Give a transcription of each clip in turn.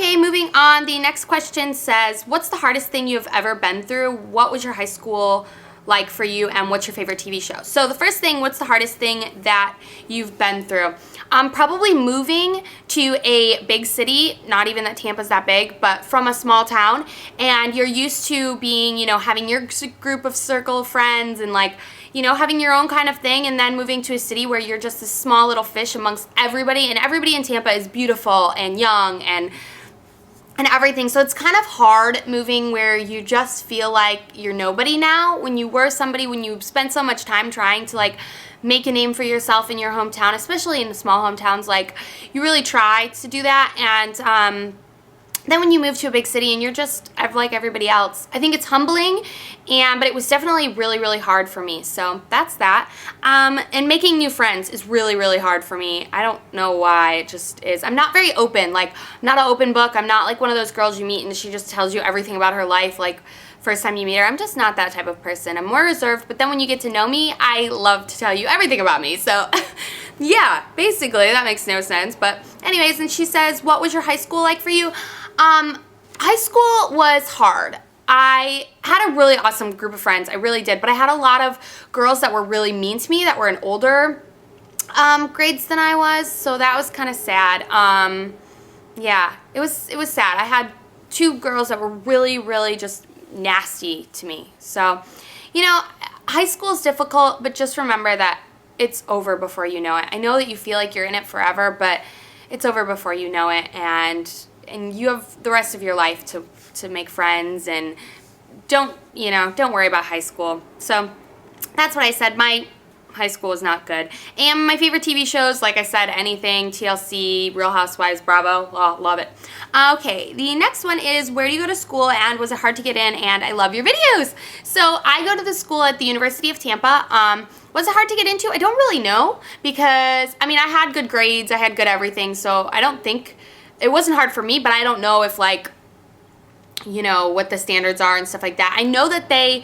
Okay, moving on. The next question says, what's the hardest thing you've ever been through? What was your high school like for you, and what's your favorite TV show? So the first thing, what's the hardest thing that you've been through? Probably moving to a big city, not even that Tampa's that big, but from a small town, and you're used to being, having your group of circle of friends and having your own kind of thing, and then moving to a city where you're just a small little fish amongst everybody, and everybody in Tampa is beautiful and young and everything. So it's kind of hard moving where you just feel like you're nobody now when you were somebody, when you spent so much time trying to make a name for yourself in your hometown, especially in the small hometowns. You really try to do that, and then when you move to a big city and you're just like everybody else, I think it's humbling, but it was definitely really, really hard for me. So that's that. And making new friends is really, really hard for me. I don't know why, it just is. I'm not very open, I'm not an open book. I'm not like one of those girls you meet and she just tells you everything about her life, first time you meet her. I'm just not that type of person. I'm more reserved, but then when you get to know me, I love to tell you everything about me. So yeah, basically that makes no sense. But anyways, and she says, what was your high school like for you? High school was hard. I had a really awesome group of friends. I really did. But I had a lot of girls that were really mean to me that were in older grades than I was. So that was kind of sad. Yeah, it was sad. I had 2 girls that were really, really just nasty to me. So, high school is difficult, but just remember that it's over before you know it. I know that you feel like you're in it forever, but it's over before you know it, and you have the rest of your life to make friends, and don't worry about high school. So that's what I said. My high school was not good. And my favorite TV shows, like I said, anything, TLC, Real Housewives, Bravo, love it. Okay, the next one is, where do you go to school, and was it hard to get in, and I love your videos. So I go to the school at the University of Tampa. Was it hard to get into? I don't really know, because I had good grades, I had good everything, so I don't think it wasn't hard for me, but I don't know if what the standards are and stuff like that. I know that the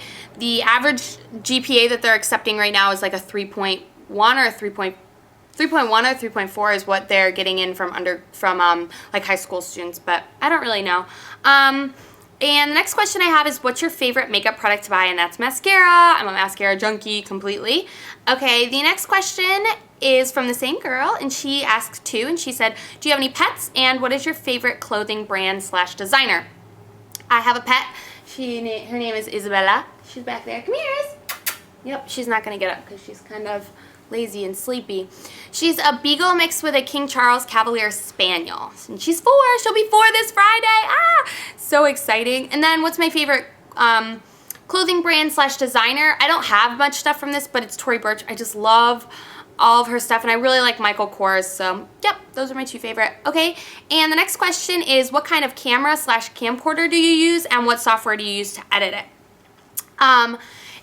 average GPA that they're accepting right now is a 3.1 or 3.1 or 3.4 is what they're getting in from high school students, but I don't really know. And the next question I have is, what's your favorite makeup product to buy? And that's mascara. I'm a mascara junkie completely. Okay, the next question is from the same girl, and she asked too, and she said, do you have any pets, and what is your favorite clothing brand / designer? I have a pet. Her name is Isabella. She's back there. Come here, Is. Yep, she's not going to get up because she's kind of lazy and sleepy. She's a beagle mixed with a King Charles Cavalier Spaniel. And she's 4. She'll be 4 this Friday. Ah, so exciting. And then what's my favorite clothing brand / designer? I don't have much stuff from this, but it's Tory Burch. I just love all of her stuff, and I really like Michael Kors, so yep, those are my 2 favorite. Okay, and the next question is, what kind of camera / camcorder do you use, and what software do you use to edit it?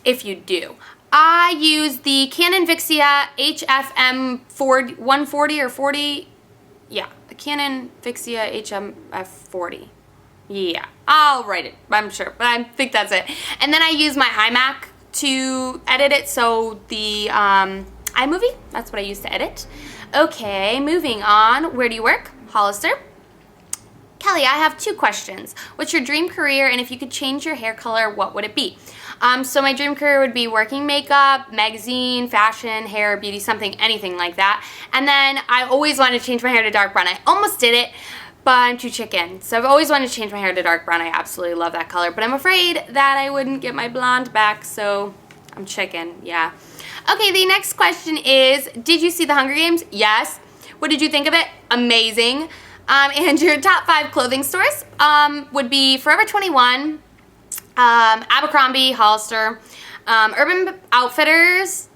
If you do, I use the Canon Vixia HFM 140 or 40, yeah, the Canon Vixia HMF 40. Yeah, I'll write it, I'm sure, but I think that's it. And then I use my iMac to edit it, so the iMovie, that's what I use to edit. Okay, moving on. Where do you work? Hollister. Kelly, I have 2 questions. What's your dream career, and if you could change your hair color, what would it be? So my dream career would be working makeup, magazine, fashion, hair, beauty, something, anything like that. And then I always wanted to change my hair to dark brown. I almost did it, but I'm too chicken. So I've always wanted to change my hair to dark brown. I absolutely love that color, but I'm afraid that I wouldn't get my blonde back, so I'm chicken, yeah. Okay, the next question is, did you see the Hunger Games? Yes. What did you think of it? Amazing. And your top 5 clothing stores would be Forever 21, Abercrombie, Hollister, Urban Outfitters,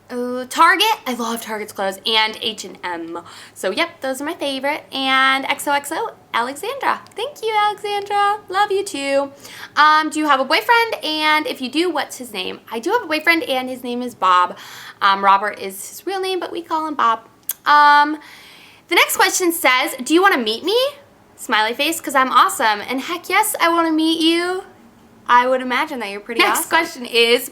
Target. I love Target's clothes, and H&M. So yep, those are my favorite. And XOXO, Alexandra. Thank you, Alexandra. Love you too. Do you have a boyfriend? And if you do, what's his name? I do have a boyfriend, and his name is Bob. Robert is his real name, but we call him Bob. The next question says, do you want to meet me? Smiley face, because I'm awesome. And heck yes, I want to meet you. I would imagine that you're pretty awesome. Next question is,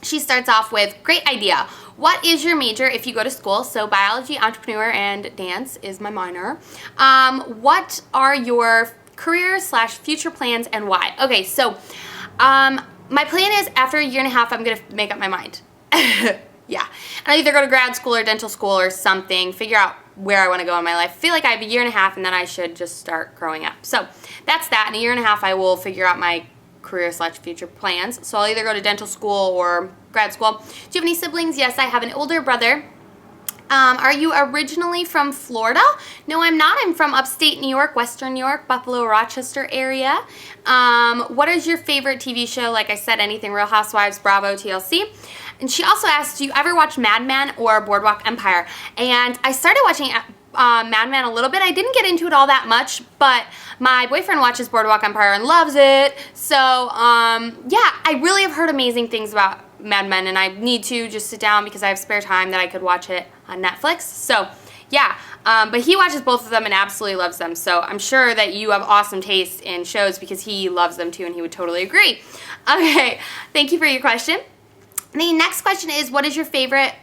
she starts off with, great idea. What is your major if you go to school? So biology, entrepreneur, and dance is my minor. What are your career / future plans and why? Okay, so my plan is after a year and a half, I'm going to make up my mind. Yeah. And I either go to grad school or dental school or something, figure out where I want to go in my life. I feel like I have a year and a half and then I should just start growing up. So that's that. In a year and a half, I will figure out my career / future plans. So I'll either go to dental school or grad school. Do you have any siblings? Yes, I have an older brother. Are you originally from Florida? No, I'm not. I'm from upstate New York, Western New York, Buffalo, Rochester area. What is your favorite TV show? Like I said, anything Real Housewives, Bravo, TLC. And she also asked, do you ever watch Mad Men or Boardwalk Empire? And I started watching Mad Men a little bit. I didn't get into it all that much, but my boyfriend watches Boardwalk Empire and loves it. So, yeah, I really have heard amazing things about Mad Men, and I need to just sit down because I have spare time that I could watch it on Netflix. So, yeah, but he watches both of them and absolutely loves them. So I'm sure that you have awesome taste in shows because he loves them too, and he would totally agree. Okay, thank you for your question. The next question is, what is your favorite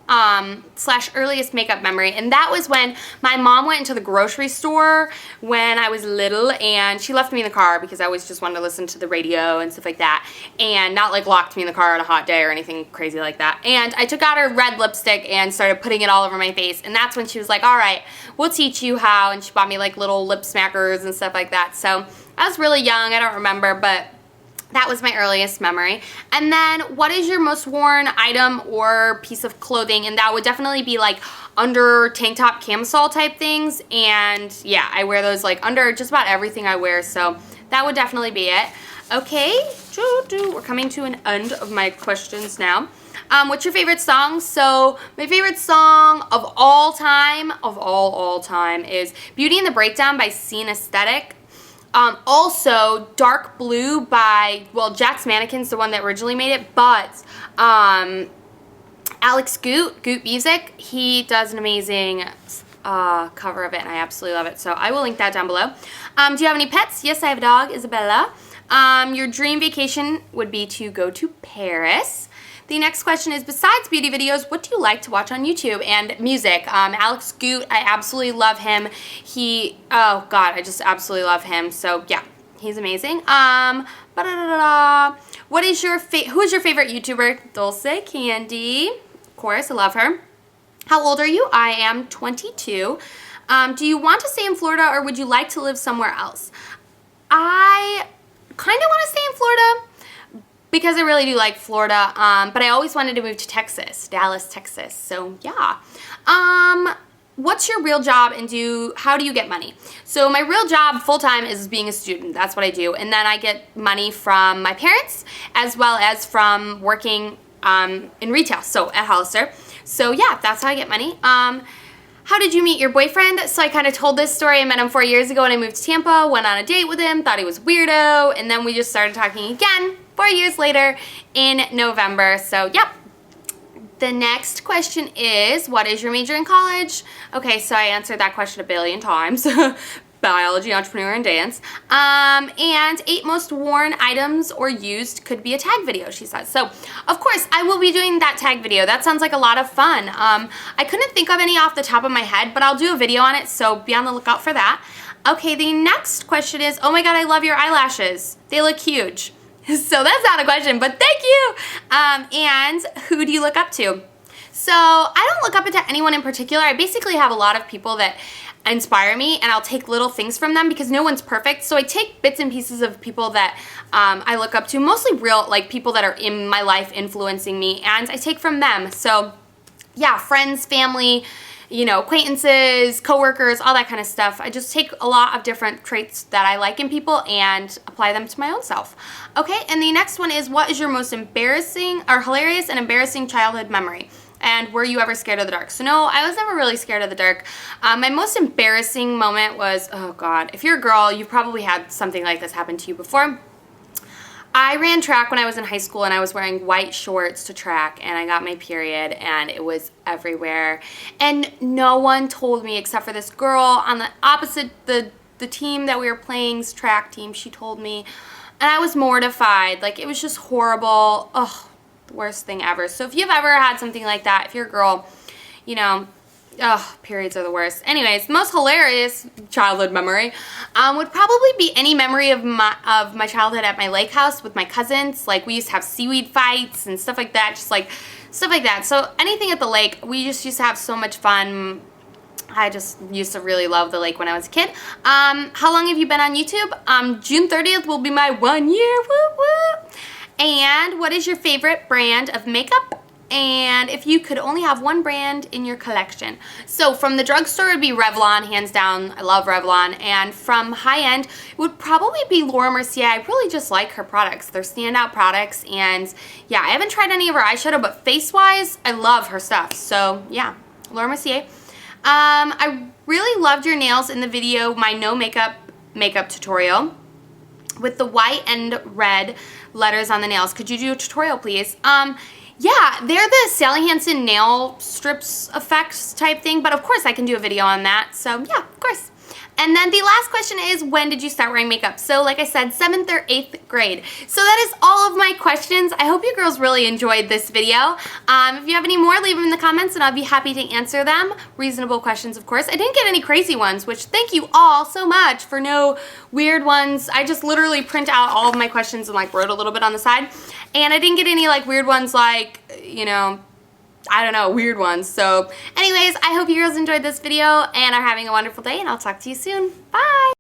/ earliest makeup memory? And that was when my mom went into the grocery store when I was little, and she left me in the car because I always just wanted to listen to the radio and stuff like that, and not like locked me in the car on a hot day or anything crazy like that. And I took out her red lipstick and started putting it all over my face, and that's when she was like, all right, we'll teach you how, and she bought me like little lip smackers and stuff like that. So I was really young, I don't remember, but that was my earliest memory. And then, what is your most worn item or piece of clothing? And that would definitely be like under tank top camisole type things. And yeah, I wear those like under just about everything I wear. So that would definitely be it. Okay, we're coming to an end of my questions now. What's your favorite song? So my favorite song of all time, all time, is Beauty and the Breakdown by Scene Aesthetic. Also, Dark Blue by, well, Jack's Mannequin's the one that originally made it, but Alex Goot Music, he does an amazing cover of it, and I absolutely love it. So I will link that down below. Do you have any pets? Yes, I have a dog, Isabella. Your dream vacation would be to go to Paris. The next question is, besides beauty videos, what do you like to watch on YouTube? And music. Alex Goot, I absolutely love him. Oh God, I just absolutely love him. So yeah, he's amazing. What is who is your favorite YouTuber? Dulce Candy. Of course, I love her. How old are you? I am 22. Do you want to stay in Florida or would you like to live somewhere else? I kind of want to stay in Florida, because I really do like Florida, but I always wanted to move to Texas, Dallas, Texas. So yeah. What's your real job and how do you get money? So my real job full-time is being a student. That's what I do. And then I get money from my parents as well as from working in retail, so at Hollister. So yeah, that's how I get money. How did you meet your boyfriend? So I kind of told this story. I met him 4 years ago when I moved to Tampa, went on a date with him, thought he was weirdo, and then we just started talking again 4 years later in November. So yep. The next question is, what is your major in college? Okay, so I answered that question a billion times. Biology, entrepreneur, and dance. And 8 most worn items or used could be a tag video, she says. So, of course, I will be doing that tag video. That sounds like a lot of fun. I couldn't think of any off the top of my head, but I'll do a video on it, so be on the lookout for that. Okay, the next question is, oh my God, I love your eyelashes. They look huge. So that's not a question, but thank you. And who do you look up to? So I don't look up to anyone in particular. I basically have a lot of people that inspire me, and I'll take little things from them because no one's perfect. So I take bits and pieces of people that I look up to, mostly real, like people that are in my life influencing me, and I take from them. So yeah, friends, family, you know, acquaintances, coworkers, all that kind of stuff. I just take a lot of different traits that I like in people and apply them to my own self. Okay, and the next one is, what is your most embarrassing or hilarious and embarrassing childhood memory? And were you ever scared of the dark? So no, I was never really scared of the dark. My most embarrassing moment was, oh God, if you're a girl, you've probably had something like this happen to you before. I ran track when I was in high school, and I was wearing white shorts to track, and I got my period, and it was everywhere. And no one told me except for this girl on the opposite, the team that we were playing's track team. She told me, and I was mortified. Like, it was just horrible. Ugh, worst thing ever. So if you've ever had something like that, if you're a girl, you know, ugh, periods are the worst. Anyways, the most hilarious childhood memory would probably be any memory of my childhood at my lake house with my cousins. Like, we used to have seaweed fights and stuff like that, just like stuff like that. So anything at the lake, we just used to have so much fun. I just used to really love the lake when I was a kid. How long have you been on YouTube? June 30th will be my 1 year. Woo woo. And what is your favorite brand of makeup? And if you could only have one brand in your collection. So from the drugstore, it would be Revlon, hands down. I love Revlon. And from high-end, it would probably be Laura Mercier. I really just like her products. They're standout products. And yeah, I haven't tried any of her eyeshadow, but face-wise, I love her stuff. So yeah, Laura Mercier. I really loved your nails in the video, my no makeup tutorial with the white and red letters on the nails. Could you do a tutorial, please? Yeah, they're the Sally Hansen nail strips effects type thing, but of course I can do a video on that. So yeah, of course. And then the last question is, when did you start wearing makeup? So like I said, 7th or 8th grade. So that is all of my questions. I hope you girls really enjoyed this video. If you have any more, leave them in the comments and I'll be happy to answer them. Reasonable questions, of course. I didn't get any crazy ones, which thank you all so much for no weird ones. I just literally print out all of my questions and like wrote a little bit on the side. And I didn't get any like weird ones like, you know, I don't know, weird ones. So anyways, I hope you girls enjoyed this video and are having a wonderful day, and I'll talk to you soon. Bye!